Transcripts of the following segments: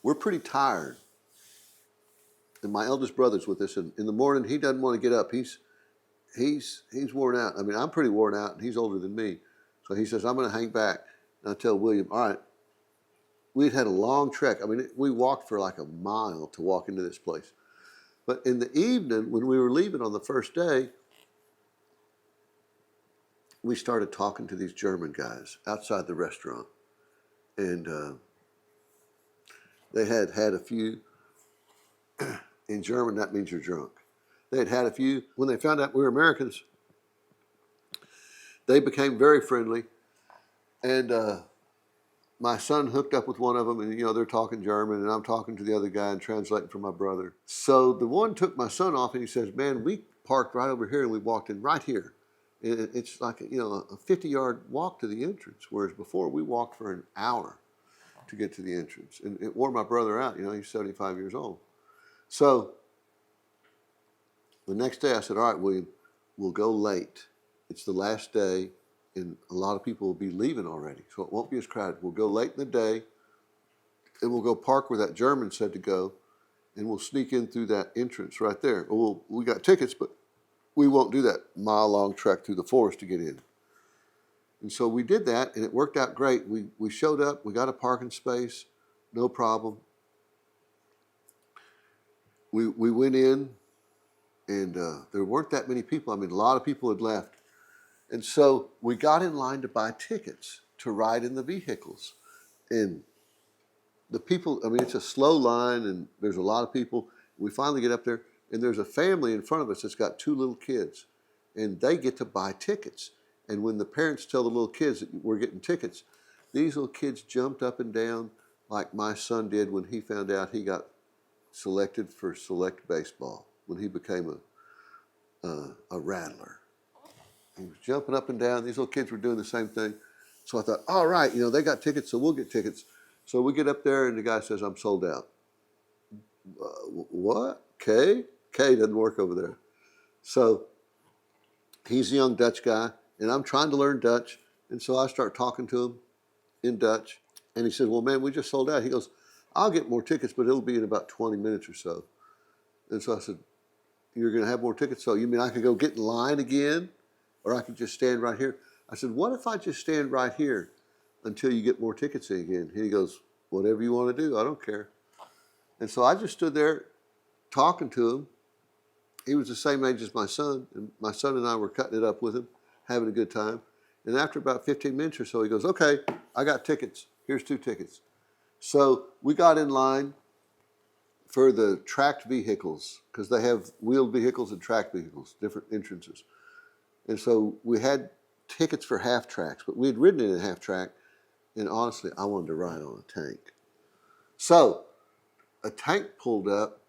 we're pretty tired. And my eldest brother's with us, and in the morning he doesn't want to get up. He's worn out. I mean, I'm pretty worn out, and he's older than me. So he says, I'm going to hang back. And I tell William, all right, we'd had a long trek. I mean, we walked for like a mile to walk into this place. But in the evening, when we were leaving on the first day, we started talking to these German guys outside the restaurant. And they had a few. In German, that means you're drunk. They had a few. When they found out we were Americans, they became very friendly. And my son hooked up with one of them, and they're talking German, and I'm talking to the other guy and translating for my brother. So the one took my son off, and he says, man, we parked right over here, and we walked in right here. And it's like a 50-yard walk to the entrance, whereas before we walked for an hour to get to the entrance. And it wore my brother out. He's 75 years old. So the next day I said, all right, William, we'll go late. It's the last day, and a lot of people will be leaving already, so it won't be as crowded. We'll go late in the day, and we'll go park where that German said to go, and we'll sneak in through that entrance right there. We got tickets, but we won't do that mile-long trek through the forest to get in. And so we did that, and it worked out great. We showed up, we got a parking space, no problem. We went in, and there weren't that many people. I mean, a lot of people had left. And so we got in line to buy tickets to ride in the vehicles. And the people, I mean, it's a slow line, and there's a lot of people. We finally get up there, and there's a family in front of us that's got 2 little kids, and they get to buy tickets. And when the parents tell the little kids that we're getting tickets, these little kids jumped up and down like my son did when he found out he got selected for select baseball, when he became a rattler. He was jumping up and down. These little kids were doing the same thing. So I thought, all right, they got tickets, so we'll get tickets. So we get up there, and the guy says, I'm sold out. What? K doesn't work over there. So he's a young Dutch guy, and I'm trying to learn Dutch. And so I start talking to him in Dutch. And he said, well, man, we just sold out. He goes, I'll get more tickets, but it'll be in about 20 minutes or so. And so I said, you're going to have more tickets? So you mean I could go get in line again, or I could just stand right here? I said, what if I just stand right here until you get more tickets in again? He goes, whatever you want to do, I don't care. And so I just stood there talking to him. He was the same age as my son, and my son and I were cutting it up with him, having a good time. And after about 15 minutes or so, he goes, okay, I got tickets. Here's 2 tickets. So we got in line for the tracked vehicles, because they have wheeled vehicles and tracked vehicles, different entrances. And so we had tickets for half tracks, but we had ridden in a half track, and honestly, I wanted to ride on a tank. So a tank pulled up,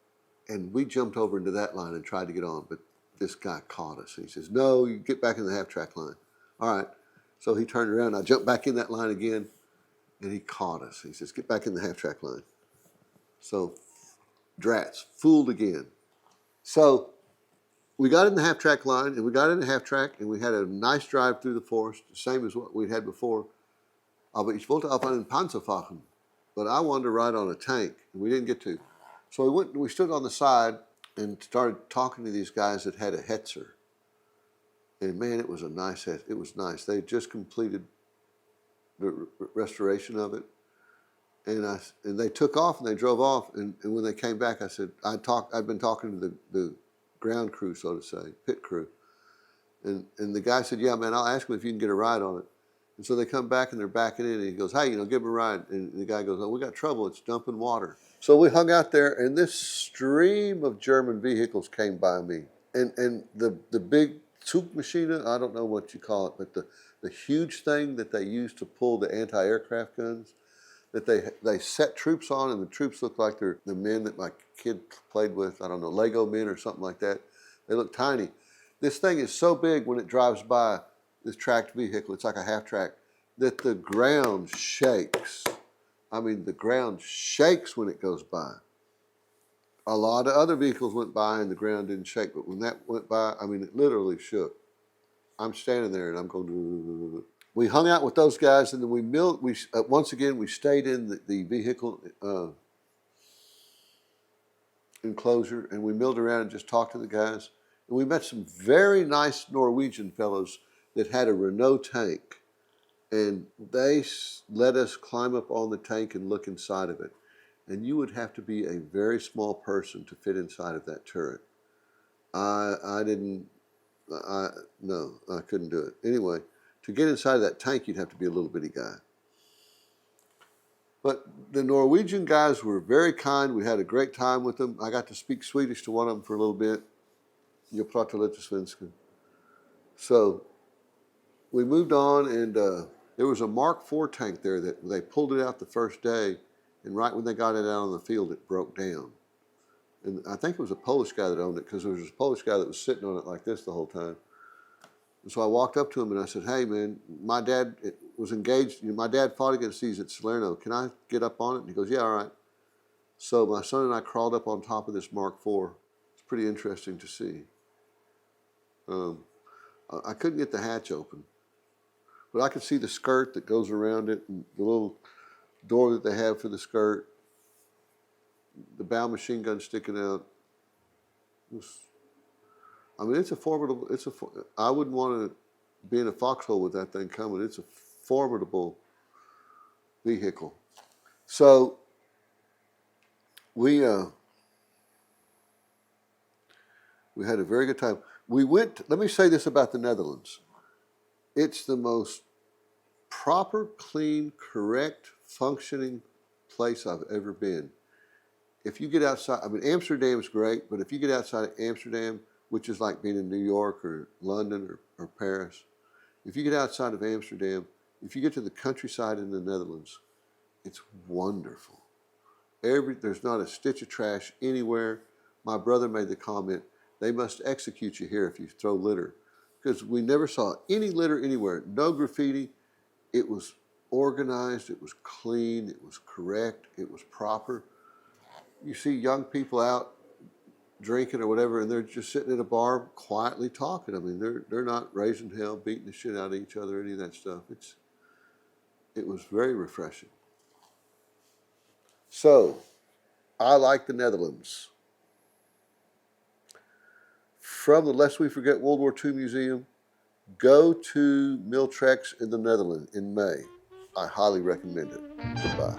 and we jumped over into that line and tried to get on, but this guy caught us. He says, no, you get back in the half track line. All right. So he turned around, I jumped back in that line again, and he caught us. He says, get back in the half track line. So, drats, fooled again. So we got in the half track line, and we got in the half track, and we had a nice drive through the forest, the same as what we'd had before. Aber ich wollte auf einen Panzer fahren. But I wanted to ride on a tank, and we didn't get to. So we stood on the side and started talking to these guys that had a Hetzer. And man, it was a nice, it was nice. They had just completed the restoration of it. And they took off, and they drove off. And when they came back, I said, I'd been talking to the ground crew, so to say, pit crew. And the guy said, yeah, man, I'll ask them if you can get a ride on it. And so they come back, and they're backing in, and he goes, hey, give him a ride. And the guy goes, oh, we got trouble. It's dumping water. So we hung out there, and this stream of German vehicles came by me. And the big Zugmaschine, I don't know what you call it, but the huge thing that they use to pull the anti-aircraft guns, that they set troops on, and the troops look like they're the men that my kid played with, I don't know, Lego men or something like that. They look tiny. This thing is so big when it drives by, this tracked vehicle, it's like a half track, that the ground shakes. I mean, the ground shakes when it goes by. A lot of other vehicles went by and the ground didn't shake, but when that went by, I mean, it literally shook. I'm standing there and I'm going, we hung out with those guys, and then once again, we stayed in the vehicle enclosure, and we milled around and just talked to the guys. And we met some very nice Norwegian fellows that had a Renault tank, and they let us climb up on the tank and look inside of it. And you would have to be a very small person to fit inside of that turret. I couldn't do it. Anyway, to get inside of that tank, you'd have to be a little bitty guy. But the Norwegian guys were very kind. We had a great time with them. I got to speak Swedish to one of them for a little bit. Jag pratar lite svenska. So we moved on, and there was a Mark IV tank there that they pulled it out the first day, and right when they got it out on the field, it broke down. And I think it was a Polish guy that owned it, because there was a Polish guy that was sitting on it like this the whole time. And so I walked up to him and I said, "Hey man, my dad was engaged. My dad fought against these at Salerno. Can I get up on it?" And he goes, "Yeah, all right." So my son and I crawled up on top of this Mark IV. It's pretty interesting to see. I couldn't get the hatch open, but I could see the skirt that goes around it, and the little door that they have for the skirt, the bow machine gun sticking out. It's a formidable, I wouldn't want to be in a foxhole with that thing coming. It's a formidable vehicle. So we had a very good time. Let me say this about the Netherlands. It's the most proper, clean, correct, functioning place I've ever been. If you get outside, Amsterdam's great, but if you get outside of Amsterdam, which is like being in New York or London or Paris, if you get outside of Amsterdam, if you get to the countryside in the Netherlands, it's wonderful. There's not a stitch of trash anywhere. My brother made the comment, they must execute you here if you throw litter, because we never saw any litter anywhere. No graffiti. It was organized, it was clean, it was correct, it was proper. You see young people out drinking or whatever, and they're just sitting in a bar quietly talking. They're not raising hell, beating the shit out of each other, any of that stuff. It was very refreshing. So, I like the Netherlands. From the Lest We Forget World War II Museum, go to Militracks in the Netherlands in May. I highly recommend it. Goodbye.